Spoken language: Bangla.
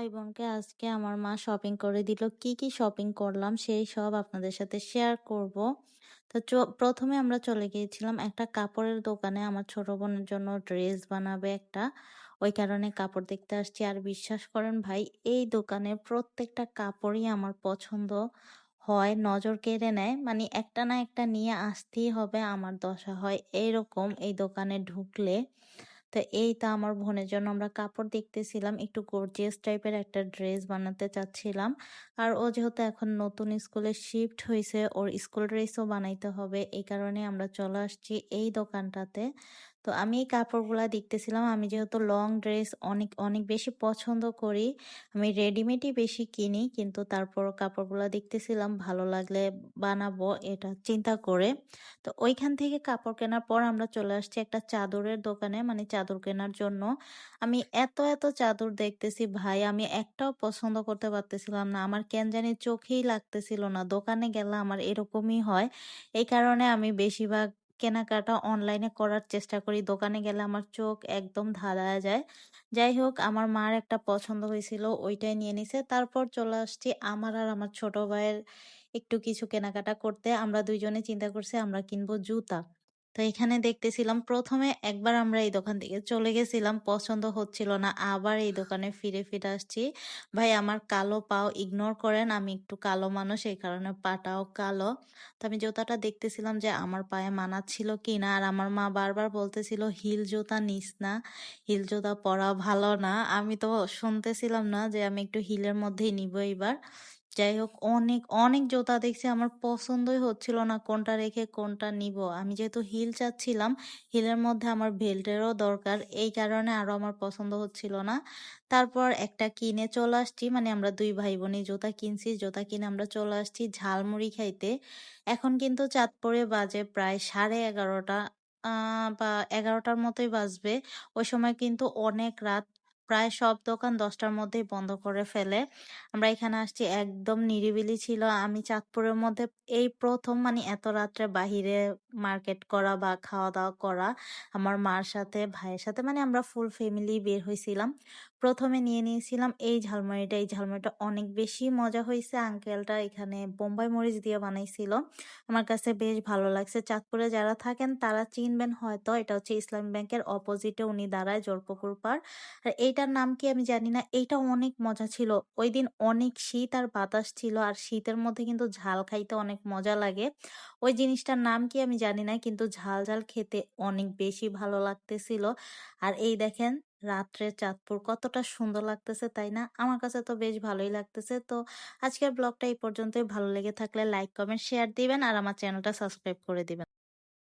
ভাই বোনকে আজকে আমার মা শপিং করে দিল। কি, কি শপিং করলাম সেই সব আপনাদের সাথে শেয়ার করব। তো প্রথমে আমরা চলে গিয়েছিলাম একটা কাপড়ের দোকানে। আমার ছোট বোনের জন্য ড্রেস বানাবে একটা। ওই কারণে কাপড় দেখতে আসছি। আর বিশ্বাস করেন ভাই, এই দোকানের প্রত্যেকটা কাপড়ই আমার পছন্দ হয়, নজর কেড়ে নেয়। মানে একটা না একটা নিয়ে আসতেই হবে, আমার দশা হয় এইরকম এই দোকানে ঢুকলে। তো এই তো আমার বোনের জন্য আমরা কাপড় দেখতেছিলাম, একটু গর্জিয়াস টাইপের একটা ড্রেস বানাতে চাচ্ছিলাম। আর ও যেহেতু এখন নতুন স্কুলে শিফট হয়েছে, ওর স্কুল ড্রেসও বানাইতে হবে, এই কারণে আমরা চলে আসছি এই দোকানটাতে। তো আমি এই কাপড়গুলা দেখতেছিলাম। আমি যেহেতু লং ড্রেস অনেক অনেক বেশি পছন্দ করি, আমি রেডিমেডই বেশি কিনি, কিন্তু তারপর কাপড়গুলা দেখতেছিলাম, ভালো লাগলে বানাবো এটা চিন্তা করে। তো ওইখান থেকে কাপড় কেনার পর আমরা চলে আসছি একটা চাদরের দোকানে, মানে চাদর কেনার জন্য। আমি এত এত চাদর দেখতেছি ভাই, আমি একটাও পছন্দ করতে পারতেছিলাম না। আমার কেন জানি চোখেই লাগতেছিল না। দোকানে গেলে আমার এরকমই হয়। এই কারণে আমি বেশিরভাগ কেনাকাটা অনলাইনে করার চেষ্টা করি। দোকানে গেলে আমার চোখ একদম ধাঁধায় যায়। যাই হোক, আমার মার একটা পছন্দ হয়েছিল, ওইটাই নিয়ে নিছে। তারপর চলে আসছি আমার আর আমার ছোট ভাইয়ের একটু কিছু কেনাকাটা করতে। আমরা দুইজনে চিন্তা করছি আমরা কিনবো জুতা। তো এখানে দেখতেছিলাম, প্রথমে একবার আমরা এই দোকান থেকে চলে গেছিলাম, পছন্দ হচ্ছিল না, আবার এই দোকানে ফিরে ফিরে আসছি। ভাই আমার কালো পাও ইগনোর করেন, আমি একটু কালো মানুষ, এই কারণে পাটাও কালো। তো আমি জুতাটা দেখতেছিলাম যে আমার পায়ে মানাচ্ছিল কিনা। আর আমার মা বারবার বলতেছিল হিল জুতা নিস না, হিল জুতা পরা ভালো না। আমি তো শুনতেছিলাম না যে আমি একটু হিলের মধ্যেই নিব এবার। যাই হোক, অনেক অনেক জুতা দেখছি, আমার পছন্দই হচ্ছিল না কোনটা রেখে কোনটা নিব। আমি যেহেতু হিল চাচ্ছিলাম, হিলের মধ্যে আমার বেল্টেরও দরকার, এই কারণে আরো আমার পছন্দ হচ্ছিল না। তারপর একটা কিনে চলে আসছি, মানে আমরা দুই ভাই বোনই জুতা কিনছি। জুতা কিনে আমরা চলে আসছি ঝালমুড়ি খাইতে। এখন কিন্তু চাঁদপুরে বাজে প্রায় 11:30, বা 11টার মতোই বাজবে। ওই সময় কিন্তু অনেক রাত, প্রায় সব দোকান 10টার মধ্যেই বন্ধ করে ফেলে। আমরা এখানে আসছি, একদম নিরিবিলি ছিল। আমি চাঁদপুরের মধ্যে এই প্রথম, মানে এত রাত্রে বাহিরে মার্কেট করা বা খাওয়া দাওয়া করা আমার মার সাথে ভাইয়ের সাথে, মানে আমরা ফুল ফ্যামিলি বের হয়েছিলাম। প্রথমে নিয়ে নিয়েছিলাম এই ঝালমুড়িটা। এই ঝালমুড়িটা অনেক বেশি মজা হয়েছে। আঙ্কেলটা এখানে বোম্বাই মরিচ দিয়ে বানাইছিল, আমার কাছে বেশ ভালো লাগছে। চাঁদপুরে যারা থাকেন তারা চিনবেন হয়তো, এটা হচ্ছে ইসলামী ব্যাংকের অপোজিটে উনি দাঁড়ায়, জোরপুকুর পাড়। আর এইটার নাম কি আমি জানি না, এইটা অনেক মজা ছিল। ওই দিন অনেক শীত আর বাতাস ছিল, আর শীতের মধ্যে কিন্তু ঝাল খাইতে অনেক মজা লাগে। ওই জিনিসটার নাম কি আমি জানি না, কিন্তু ঝাল ঝাল খেতে অনেক বেশি ভালো লাগতেছিল। আর এই দেখেন, রাত্রে চাঁদপুর কতটা সুন্দর লাগতেছে, তাই না? আমার কাছে তো বেশ ভালোই লাগতেছে। তো আজকের ব্লগটা এই পর্যন্তই। ভালো লেগে থাকলে লাইক কমেন্ট শেয়ার দিবেন, আর আমার চ্যানেলটা সাবস্ক্রাইব করে দিবেন।